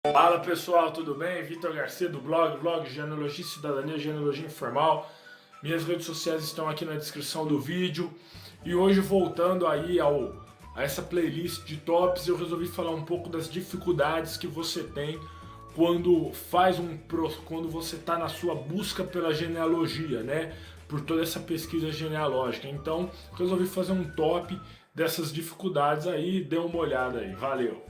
Fala pessoal, tudo bem? Vitor Garcia do blog Genealogia e Cidadania, Genealogia Informal. Minhas redes sociais estão aqui na descrição do vídeo. E hoje, voltando aí a essa playlist de tops, eu resolvi falar um pouco das dificuldades que você tem quando quando você está na sua busca pela genealogia, né? Por toda essa pesquisa genealógica. Então, resolvi fazer um top dessas dificuldades aí, dê uma olhada aí. Valeu!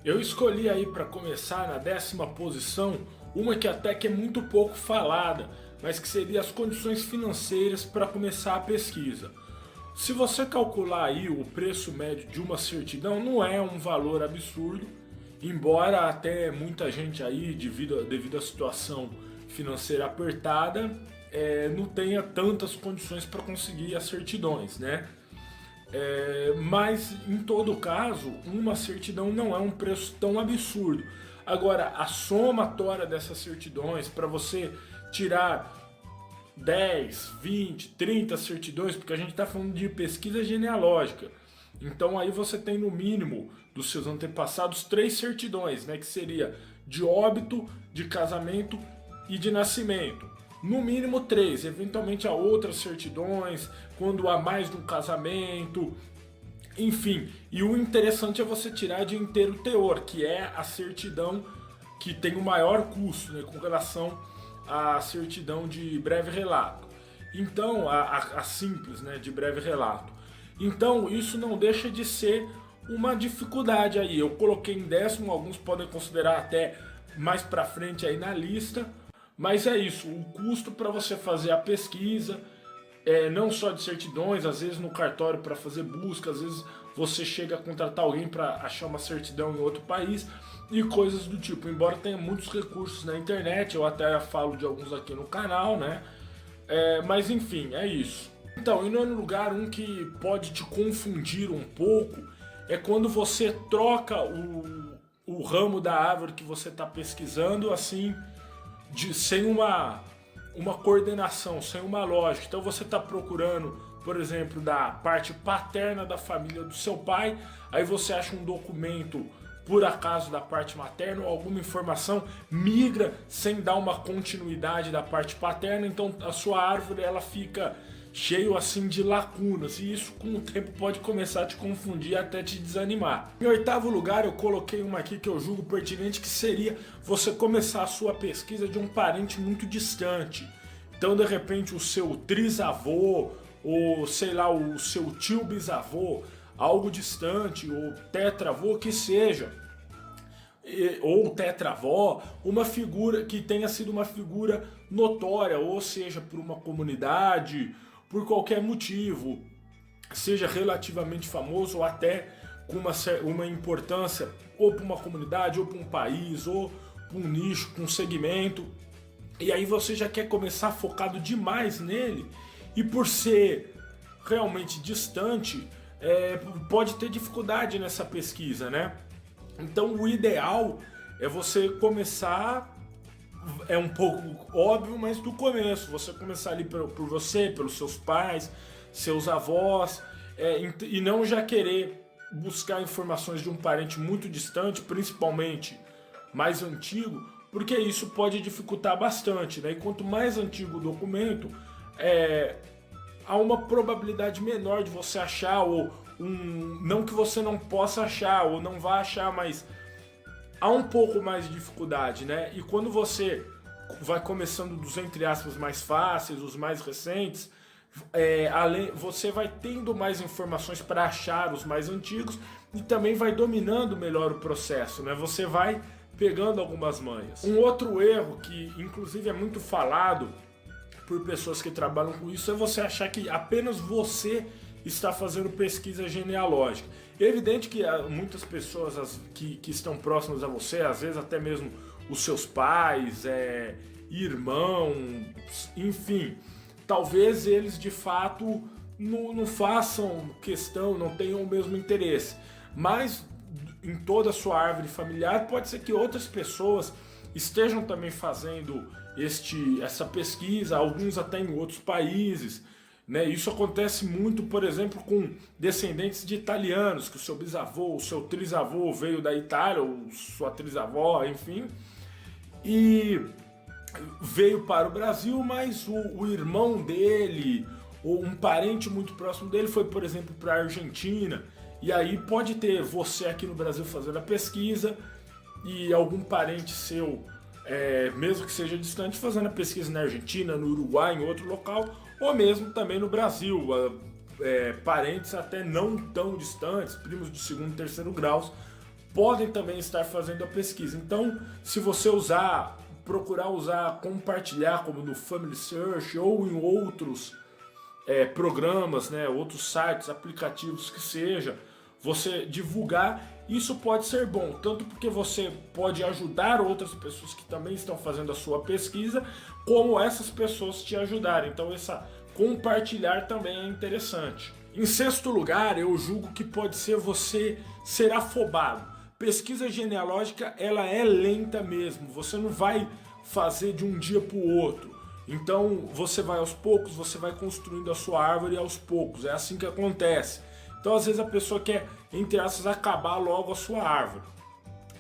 Eu escolhi aí para começar na 10ª posição uma que até que é muito pouco falada, mas que seria as condições financeiras para começar a pesquisa. Se você calcular aí o preço médio de uma certidão, não é um valor absurdo, embora até muita gente aí, devido à situação financeira apertada, não tenha tantas condições para conseguir as certidões, né? Mas em todo caso, uma certidão não é um preço tão absurdo. Agora, a somatória dessas certidões, para você tirar 10, 20, 30 certidões, porque a gente está falando de pesquisa genealógica. Então aí você tem no mínimo dos seus antepassados 3 certidões, né, que seria de óbito, de casamento e de nascimento. No mínimo 3, eventualmente há outras certidões, quando há mais de um casamento, enfim. E o interessante é você tirar de inteiro teor, que é a certidão que tem o maior custo, né, com relação à certidão de breve relato. Então, a simples, né, de breve relato. Então, isso não deixa de ser uma dificuldade aí. Eu coloquei em 10º, alguns podem considerar até mais pra frente aí na lista. Mas é isso, o custo para você fazer a pesquisa, não só de certidões, às vezes no cartório para fazer busca, às vezes você chega a contratar alguém para achar uma certidão em outro país e coisas do tipo. Embora tenha muitos recursos na internet, eu até falo de alguns aqui no canal, né? Mas enfim, é isso. Então, em nono lugar, um que pode te confundir um pouco é quando você troca o ramo da árvore que você está pesquisando, assim, sem uma coordenação, sem uma lógica. Então você está procurando, por exemplo, da parte paterna da família do seu pai, aí você acha um documento por acaso da parte materna ou alguma informação, migra sem dar uma continuidade da parte paterna, então a sua árvore ela fica cheio assim de lacunas, e isso com o tempo pode começar a te confundir e até te desanimar. Em 8º lugar, eu coloquei uma aqui que eu julgo pertinente, que seria você começar a sua pesquisa de um parente muito distante. Então, de repente, o seu trisavô, ou sei lá, o seu tio bisavô, algo distante, ou tetravô, que seja, ou tetravó, uma figura que tenha sido uma figura notória, ou seja, por uma comunidade, por qualquer motivo, seja relativamente famoso ou até com uma importância ou para uma comunidade, ou para um país, ou para um nicho, para um segmento. E aí você já quer começar focado demais nele, e por ser realmente distante, pode ter dificuldade nessa pesquisa, né? Então o ideal é você começar, é um pouco óbvio, mas do começo, você começar ali por você, pelos seus pais, seus avós, e não já querer buscar informações de um parente muito distante, principalmente mais antigo, porque isso pode dificultar bastante, né? E quanto mais antigo o documento, há uma probabilidade menor de você achar, ou não que você não possa achar, ou não vá achar, mas há um pouco mais de dificuldade, né? E quando você vai começando dos, entre aspas, mais fáceis, os mais recentes, você vai tendo mais informações para achar os mais antigos, e também vai dominando melhor o processo, né? Você vai pegando algumas manhas. Um outro erro que inclusive é muito falado por pessoas que trabalham com isso é você achar que apenas você está fazendo pesquisa genealógica. É evidente que muitas pessoas que estão próximas a você, às vezes até mesmo os seus pais, irmãos, enfim, talvez eles de fato não façam questão, não tenham o mesmo interesse, mas em toda a sua árvore familiar pode ser que outras pessoas estejam também fazendo essa pesquisa, alguns até em outros países, né? Isso acontece muito, por exemplo, com descendentes de italianos, que o seu bisavô, o seu trisavô veio da Itália, ou sua trisavó, enfim, e veio para o Brasil, mas o irmão dele, ou um parente muito próximo dele, foi, por exemplo, para a Argentina. E aí pode ter você aqui no Brasil fazendo a pesquisa e algum parente seu, mesmo que seja distante, fazendo a pesquisa na Argentina, no Uruguai, em outro local, ou mesmo também no Brasil. Parentes até não tão distantes, primos de segundo e terceiro graus, podem também estar fazendo a pesquisa. Então, se você procurar usar, compartilhar, como no Family Search ou em outros programas, né, outros sites, aplicativos que seja, você divulgar, isso pode ser bom, tanto porque você pode ajudar outras pessoas que também estão fazendo a sua pesquisa, como essas pessoas te ajudarem. Então essa compartilhar também é interessante. Em sexto lugar, eu julgo que pode ser você ser afobado. Pesquisa genealógica, ela é lenta mesmo, você não vai fazer de um dia para o outro. Então você vai aos poucos, você vai construindo a sua árvore aos poucos, é assim que acontece. Então às vezes a pessoa quer, entre aspas, acabar logo a sua árvore.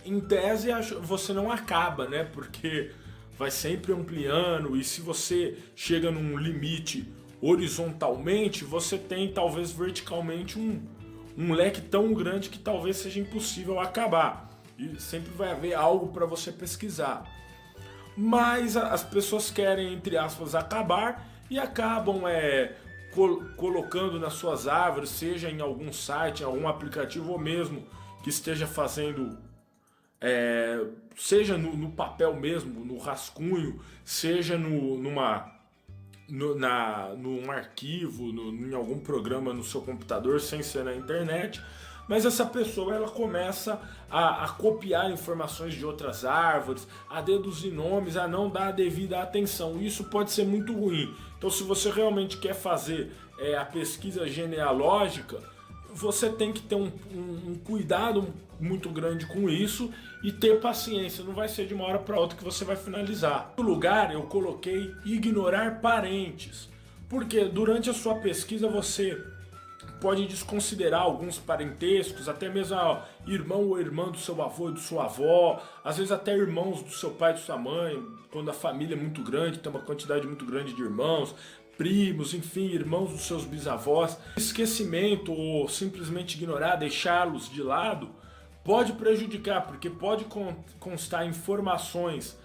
Em tese você não acaba, né? Porque vai sempre ampliando, e se você chega num limite horizontalmente, você tem talvez verticalmente um leque tão grande que talvez seja impossível acabar. E sempre vai haver algo para você pesquisar. Mas as pessoas querem, entre aspas, acabar e acabam colocando nas suas árvores, seja em algum site, em algum aplicativo, ou mesmo que esteja fazendo, seja no papel mesmo, no rascunho, seja num arquivo, em algum programa no seu computador, sem ser na internet. Mas essa pessoa ela começa a copiar informações de outras árvores, a deduzir nomes, a não dar a devida atenção. Isso pode ser muito ruim. Então, se você realmente quer fazer a pesquisa genealógica, você tem que ter um cuidado muito grande com isso e ter paciência. Não vai ser de uma hora para outra que você vai finalizar. No lugar, eu coloquei ignorar parentes, porque durante a sua pesquisa você pode desconsiderar alguns parentescos, até mesmo irmão ou irmã do seu avô e de sua avó, às vezes até irmãos do seu pai e de sua mãe, quando a família é muito grande, tem uma quantidade muito grande de irmãos, primos, enfim, irmãos dos seus bisavós. Esquecimento ou simplesmente ignorar, deixá-los de lado, pode prejudicar, porque pode constar informações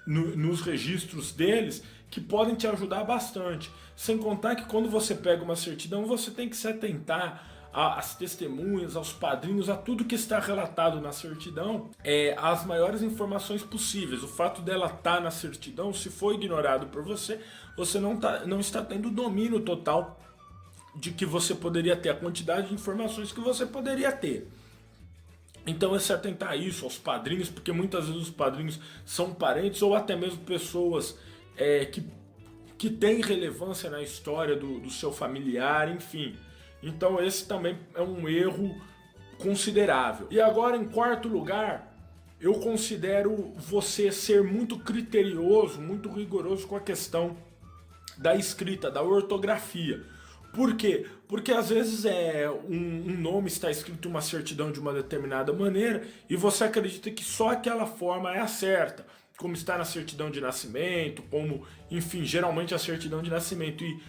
nos registros deles que podem te ajudar bastante. Sem contar que quando você pega uma certidão, você tem que se atentar às testemunhas, aos padrinhos, a tudo que está relatado na certidão, as maiores informações possíveis. O fato dela estar na certidão, se for ignorado por você, você não está tendo domínio total de que você poderia ter, a quantidade de informações que você poderia ter. Então é se atentar a isso, aos padrinhos, porque muitas vezes os padrinhos são parentes ou até mesmo pessoas que têm relevância na história do seu familiar, enfim. Então esse também é um erro considerável. E agora, em quarto lugar, eu considero você ser muito criterioso, muito rigoroso com a questão da escrita, da ortografia. Por quê? Porque às vezes um nome está escrito em uma certidão de uma determinada maneira e você acredita que só aquela forma é a certa, como está na certidão de nascimento, como, enfim, geralmente a certidão de nascimento, e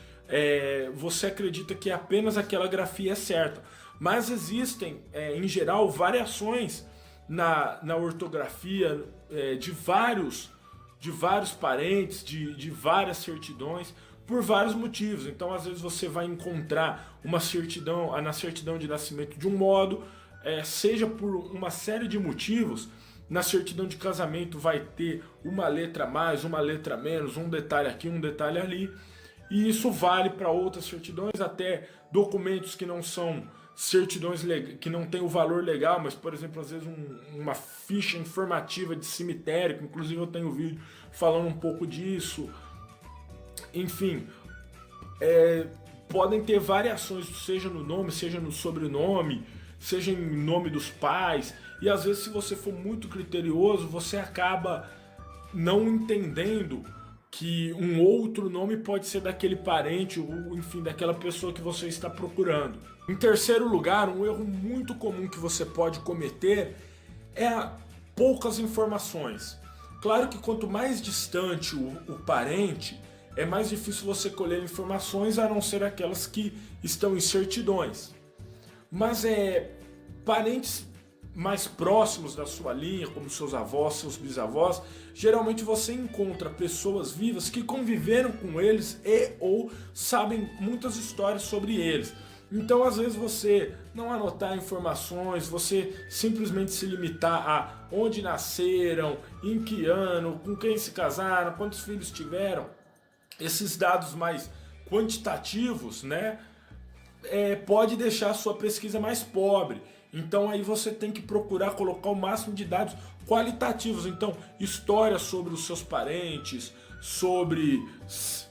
você acredita que apenas aquela grafia é certa. Mas existem, em geral, variações na ortografia de vários parentes, de várias certidões, por vários motivos. Então, às vezes você vai encontrar uma certidão, na certidão de nascimento de um modo, seja por uma série de motivos. Na certidão de casamento vai ter uma letra a mais, uma letra a menos, um detalhe aqui, um detalhe ali. E isso vale para outras certidões, até documentos que não são certidões que não tem o valor legal, mas, por exemplo, às vezes uma ficha informativa de cemitério, que inclusive eu tenho vídeo falando um pouco disso. Enfim, podem ter variações, seja no nome, seja no sobrenome, seja em nome dos pais, e às vezes, se você for muito criterioso, você acaba não entendendo que um outro nome pode ser daquele parente ou, enfim, daquela pessoa que você está procurando. Em terceiro lugar, um erro muito comum que você pode cometer é poucas informações. Claro que quanto mais distante o parente, é mais difícil você colher informações, a não ser aquelas que estão em certidões. Mas parentes mais próximos da sua linha, como seus avós, seus bisavós, geralmente você encontra pessoas vivas que conviveram com eles e ou sabem muitas histórias sobre eles. Então, às vezes, você não anotar informações, você simplesmente se limitar a onde nasceram, em que ano, com quem se casaram, quantos filhos tiveram. Esses dados mais quantitativos, né, pode deixar a sua pesquisa mais pobre. Então aí você tem que procurar colocar o máximo de dados qualitativos. Então, histórias sobre os seus parentes, sobre,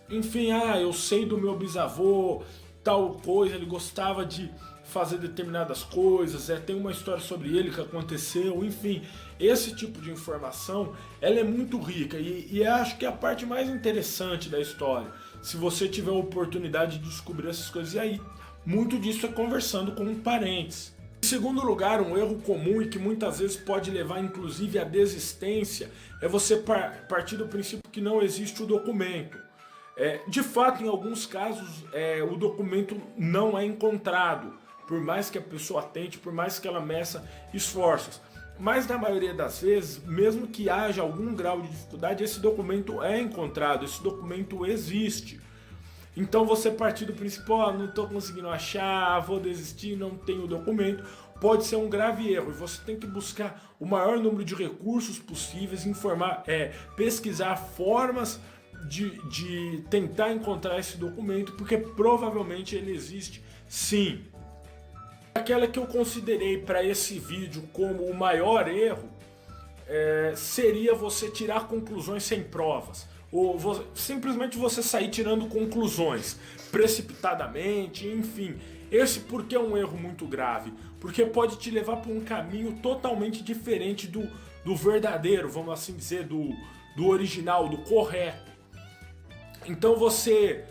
enfim, eu sei do meu bisavô, tal coisa, ele gostava de fazer determinadas coisas, tem uma história sobre ele que aconteceu, enfim, esse tipo de informação, ela é muito rica e acho que é a parte mais interessante da história, se você tiver a oportunidade de descobrir essas coisas. E aí, muito disso é conversando com parentes. Em segundo lugar, um erro comum e que muitas vezes pode levar inclusive à desistência é você partir do princípio que não existe o documento. De fato, em alguns casos, o documento não é encontrado, por mais que a pessoa tente, por mais que ela meça esforços. Mas na maioria das vezes, mesmo que haja algum grau de dificuldade, esse documento é encontrado, esse documento existe. Então você partir do princípio, não estou conseguindo achar, vou desistir, não tenho o documento, pode ser um grave erro. E você tem que buscar o maior número de recursos possíveis, pesquisar formas de tentar encontrar esse documento, porque provavelmente ele existe sim. Aquela que eu considerei para esse vídeo como o maior erro seria você tirar conclusões sem provas. Ou simplesmente você sair tirando conclusões precipitadamente, enfim. Esse porque é um erro muito grave, porque pode te levar para um caminho totalmente diferente do verdadeiro, vamos assim dizer, do original, do correto. Então você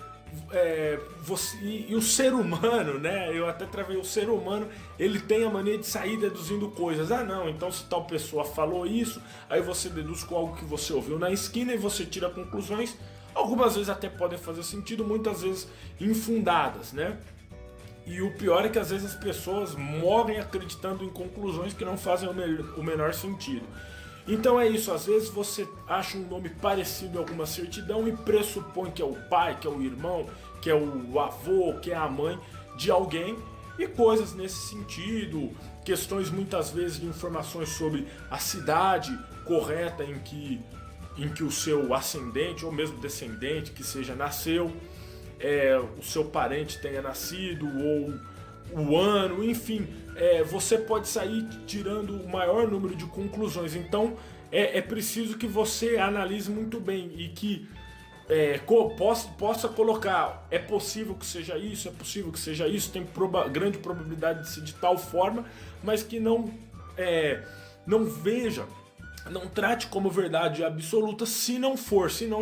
e o ser humano, né? Eu até travei, o ser humano, ele tem a mania de sair deduzindo coisas. Não, então se tal pessoa falou isso, aí você deduz com algo que você ouviu na esquina e você tira conclusões. Algumas vezes até podem fazer sentido, muitas vezes infundadas, né? E o pior é que às vezes as pessoas morrem acreditando em conclusões que não fazem o menor sentido. Então é isso, às vezes você acha um nome parecido em alguma certidão e pressupõe que é o pai, que é o irmão, que é o avô, que é a mãe de alguém, e coisas nesse sentido, questões muitas vezes de informações sobre a cidade correta em que o seu ascendente ou mesmo descendente que seja nasceu, o seu parente tenha nascido, ou o ano, enfim, você pode sair tirando o maior número de conclusões. Então é preciso que você analise muito bem e que possa colocar, é possível que seja isso, é possível que seja isso, tem grande probabilidade de ser de tal forma, mas que não veja, não trate como verdade absoluta se não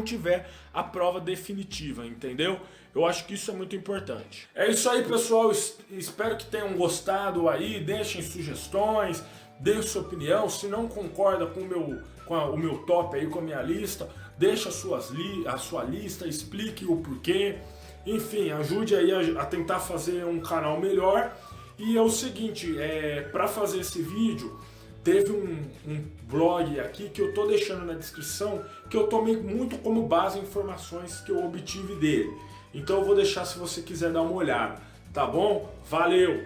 tiver a prova definitiva, entendeu? Eu acho que isso é muito importante. É isso aí, pessoal, espero que tenham gostado aí, deixem sugestões, deem sua opinião, se não concorda com o meu top aí, com a minha lista, deixa a sua lista, explique o porquê, enfim, ajude aí a tentar fazer um canal melhor. E é o seguinte, para fazer esse vídeo, teve um blog aqui que eu tô deixando na descrição, que eu tomei muito como base informações que eu obtive dele. Então eu vou deixar se você quiser dar uma olhada, tá bom? Valeu!